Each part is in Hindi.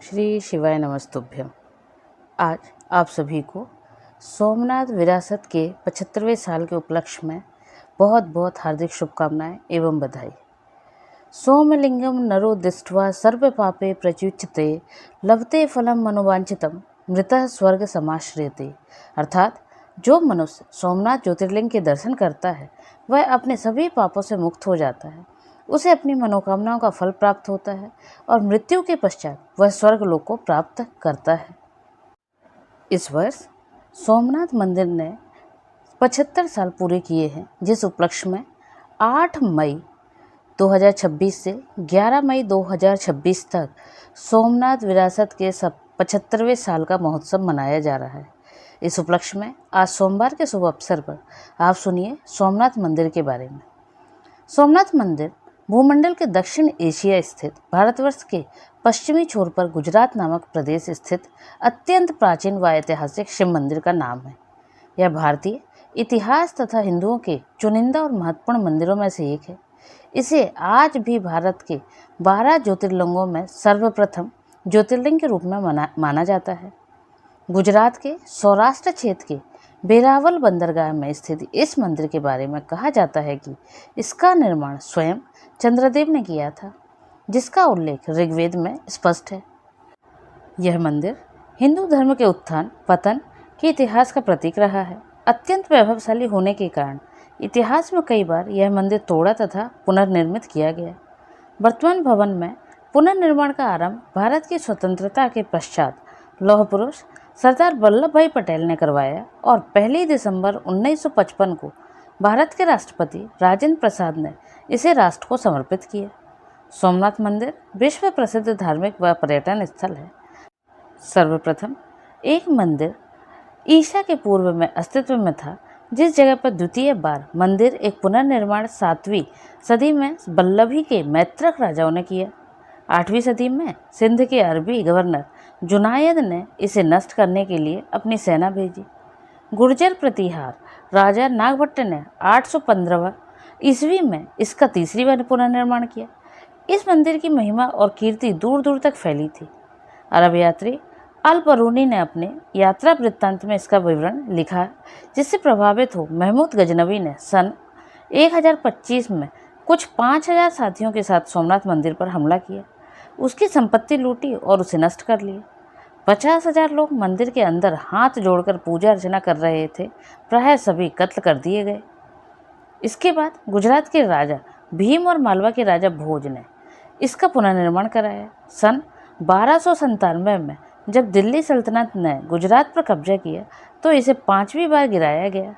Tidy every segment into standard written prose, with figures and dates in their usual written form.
श्री शिवाय नमस्तुभ्यम। आज आप सभी को सोमनाथ विरासत के 75वें साल के उपलक्ष्य में बहुत बहुत हार्दिक शुभकामनाएं एवं बधाई। सोमलिंगम नरो दृष्ट्वा सर्व पापे प्रच्युच्यते लभते फलम मनोवांछितम मृतः स्वर्ग समाश्रयते। अर्थात जो मनुष्य सोमनाथ ज्योतिर्लिंग के दर्शन करता है वह अपने सभी पापों से मुक्त हो जाता है, उसे अपनी मनोकामनाओं का फल प्राप्त होता है और मृत्यु के पश्चात वह स्वर्ग लोक को प्राप्त करता है। इस वर्ष सोमनाथ मंदिर ने 75 साल पूरे किए हैं, जिस उपलक्ष्य में 8 मई 2026 से 11 मई 2026 तक सोमनाथ विरासत के 75वें साल का महोत्सव मनाया जा रहा है। इस उपलक्ष्य में आज सोमवार के शुभ अवसर पर आप सुनिए सोमनाथ मंदिर के बारे में। सोमनाथ मंदिर भूमंडल के दक्षिण एशिया स्थित भारतवर्ष के पश्चिमी छोर पर गुजरात नामक प्रदेश स्थित अत्यंत प्राचीन व ऐतिहासिक शिव मंदिर का नाम है। यह भारतीय इतिहास तथा हिंदुओं के चुनिंदा और महत्वपूर्ण मंदिरों में से एक है। इसे आज भी भारत के 12 ज्योतिर्लिंगों में सर्वप्रथम ज्योतिर्लिंग के रूप में माना जाता है। गुजरात के सौराष्ट्र क्षेत्र के वेरावल बंदरगाह में स्थित इस मंदिर के बारे में कहा जाता है कि इसका निर्माण स्वयं चंद्रदेव ने किया था, जिसका उल्लेख ऋग्वेद में स्पष्ट है। यह मंदिर हिंदू धर्म के उत्थान पतन के इतिहास का प्रतीक रहा है। अत्यंत वैभवशाली होने के कारण इतिहास में कई बार यह मंदिर तोड़ा तथा पुनर्निर्मित किया गया। वर्तमान भवन में पुनर्निर्माण का आरंभ भारत की स्वतंत्रता के पश्चात लौह पुरुष सरदार वल्लभ भाई पटेल ने करवाया और 1 दिसंबर 1955 को भारत के राष्ट्रपति राजेंद्र प्रसाद ने इसे राष्ट्र को समर्पित किया। सोमनाथ मंदिर विश्व प्रसिद्ध धार्मिक व पर्यटन स्थल है। सर्वप्रथम एक मंदिर ईसा के पूर्व में अस्तित्व में था, जिस जगह पर द्वितीय बार मंदिर एक पुनर्निर्माण 7वीं सदी में वल्लभी के मैत्रक राजाओं ने किया। 8वीं सदी में सिंध के अरबी गवर्नर जुनायद ने इसे नष्ट करने के लिए अपनी सेना भेजी। गुर्जर प्रतिहार राजा नागभट्ट ने 815 ईस्वी में इसका तीसरी बार पुनर्निर्माण किया। इस मंदिर की महिमा और कीर्ति दूर दूर तक फैली थी। अरब यात्री अल बरूनी ने अपने यात्रा वृत्तांत में इसका विवरण लिखा, जिससे प्रभावित हो महमूद गजनवी ने सन 1025 में कुछ 5000 साथियों के साथ सोमनाथ मंदिर पर हमला किया, उसकी संपत्ति लूटी और उसे नष्ट कर लिया। 50,000 लोग मंदिर के अंदर हाथ जोड़कर पूजा अर्चना कर रहे थे, प्रायः सभी कत्ल कर दिए गए। इसके बाद गुजरात के राजा भीम और मालवा के राजा भोज ने इसका पुनर्निर्माण कराया। सन 1297 में जब दिल्ली सल्तनत ने गुजरात पर कब्जा किया तो इसे 5वीं बार गिराया गया।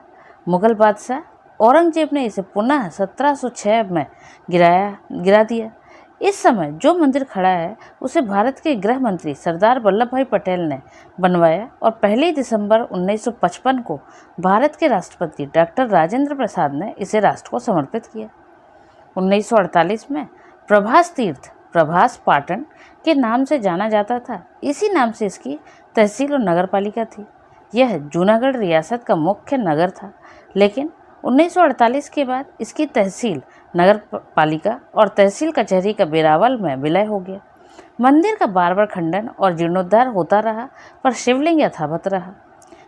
मुगल बादशाह औरंगजेब ने इसे पुनः 1706 में गिरा दिया। इस समय जो मंदिर खड़ा है उसे भारत के गृह मंत्री सरदार वल्लभ भाई पटेल ने बनवाया और 1 दिसंबर 1955 को भारत के राष्ट्रपति डॉक्टर राजेंद्र प्रसाद ने इसे राष्ट्र को समर्पित किया। 1948 में प्रभास तीर्थ प्रभास पाटन के नाम से जाना जाता था। इसी नाम से इसकी तहसील और नगर पालिका थी। यह जूनागढ़ रियासत का मुख्य नगर था, लेकिन 1948 के बाद इसकी तहसील नगर पालिका और तहसील कचहरी का वेरावल में विलय हो गया। मंदिर का बार बार खंडन और जीर्णोद्धार होता रहा, पर शिवलिंग यथावत रहा।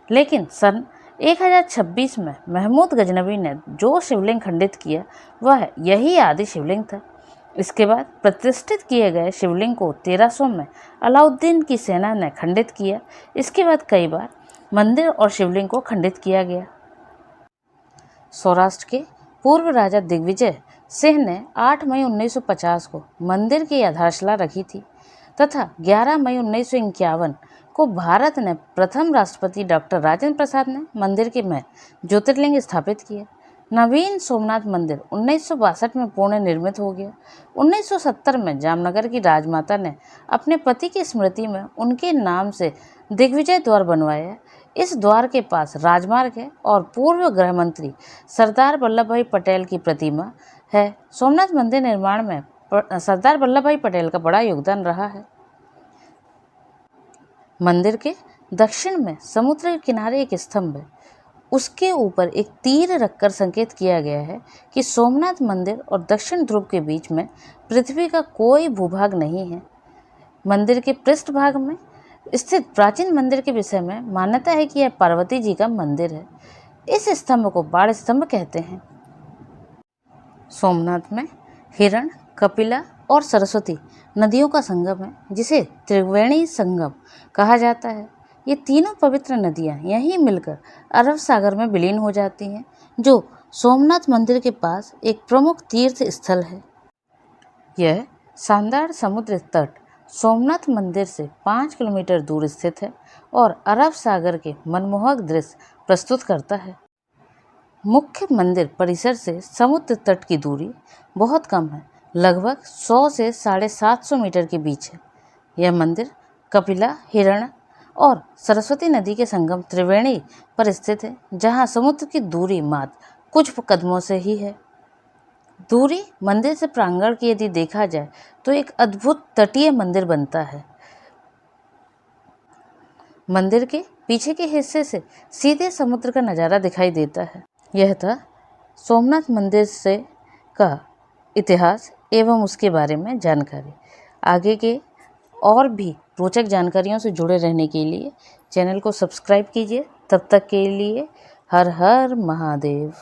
लेकिन सन 1026 में महमूद गजनवी ने जो शिवलिंग खंडित किया वह यही आदि शिवलिंग था। इसके बाद प्रतिष्ठित किए गए शिवलिंग को 1300 में अलाउद्दीन की सेना ने खंडित किया। इसके बाद कई बार मंदिर और शिवलिंग को खंडित किया गया। सौराष्ट्र के पूर्व राजा दिग्विजय सिंह ने 8 मई 1950 को मंदिर की आधारशिला रखी थी तथा 11 मई 1951 को भारत ने प्रथम राष्ट्रपति डॉक्टर राजेंद्र प्रसाद ने मंदिर के में ज्योतिर्लिंग स्थापित किए। नवीन सोमनाथ मंदिर 1962 में पूर्ण निर्मित हो गया। 1970 में जामनगर की राजमाता ने अपने पति की स्मृति में उनके नाम से दिग्विजय द्वार बनवाया। इस द्वार के पास राजमार्ग है और पूर्व गृह मंत्री सरदार वल्लभ भाई पटेल की प्रतिमा है। सोमनाथ मंदिर निर्माण में सरदार वल्लभ भाई पटेल का बड़ा योगदान रहा है। मंदिर के दक्षिण में समुद्र के किनारे एक स्तंभ है, उसके ऊपर एक तीर रखकर संकेत किया गया है कि सोमनाथ मंदिर और दक्षिण ध्रुव के बीच में पृथ्वी का कोई भूभाग नहीं है। मंदिर के पृष्ठभाग में स्थित प्राचीन मंदिर के विषय में मान्यता है कि यह पार्वती जी का मंदिर है। इस स्तंभ को बाण स्तंभ कहते हैं। सोमनाथ में हिरण, कपिला और सरस्वती नदियों का संगम है, जिसे त्रिवेणी संगम कहा जाता है। ये तीनों पवित्र नदियाँ यहीं मिलकर अरब सागर में विलीन हो जाती हैं, जो सोमनाथ मंदिर के पास एक प्रमुख तीर्थ स्थल है। यह शानदार समुद्र तट सोमनाथ मंदिर से 5 किलोमीटर दूर स्थित है और अरब सागर के मनमोहक दृश्य प्रस्तुत करता है। मुख्य मंदिर परिसर से समुद्र तट की दूरी बहुत कम है, लगभग 100 से 750 मीटर के बीच है। यह मंदिर कपिला, हिरण और सरस्वती नदी के संगम त्रिवेणी पर स्थित है, जहां समुद्र की दूरी मात्र कुछ कदमों से ही है। दूरी मंदिर से प्रांगण की यदि देखा जाए तो एक अद्भुत तटीय मंदिर बनता है। मंदिर के पीछे के हिस्से से सीधे समुद्र का नज़ारा दिखाई देता है। यह था सोमनाथ मंदिर से का इतिहास एवं उसके बारे में जानकारी। आगे के और भी रोचक जानकारियों से जुड़े रहने के लिए चैनल को सब्सक्राइब कीजिए। तब तक के लिए हर हर महादेव।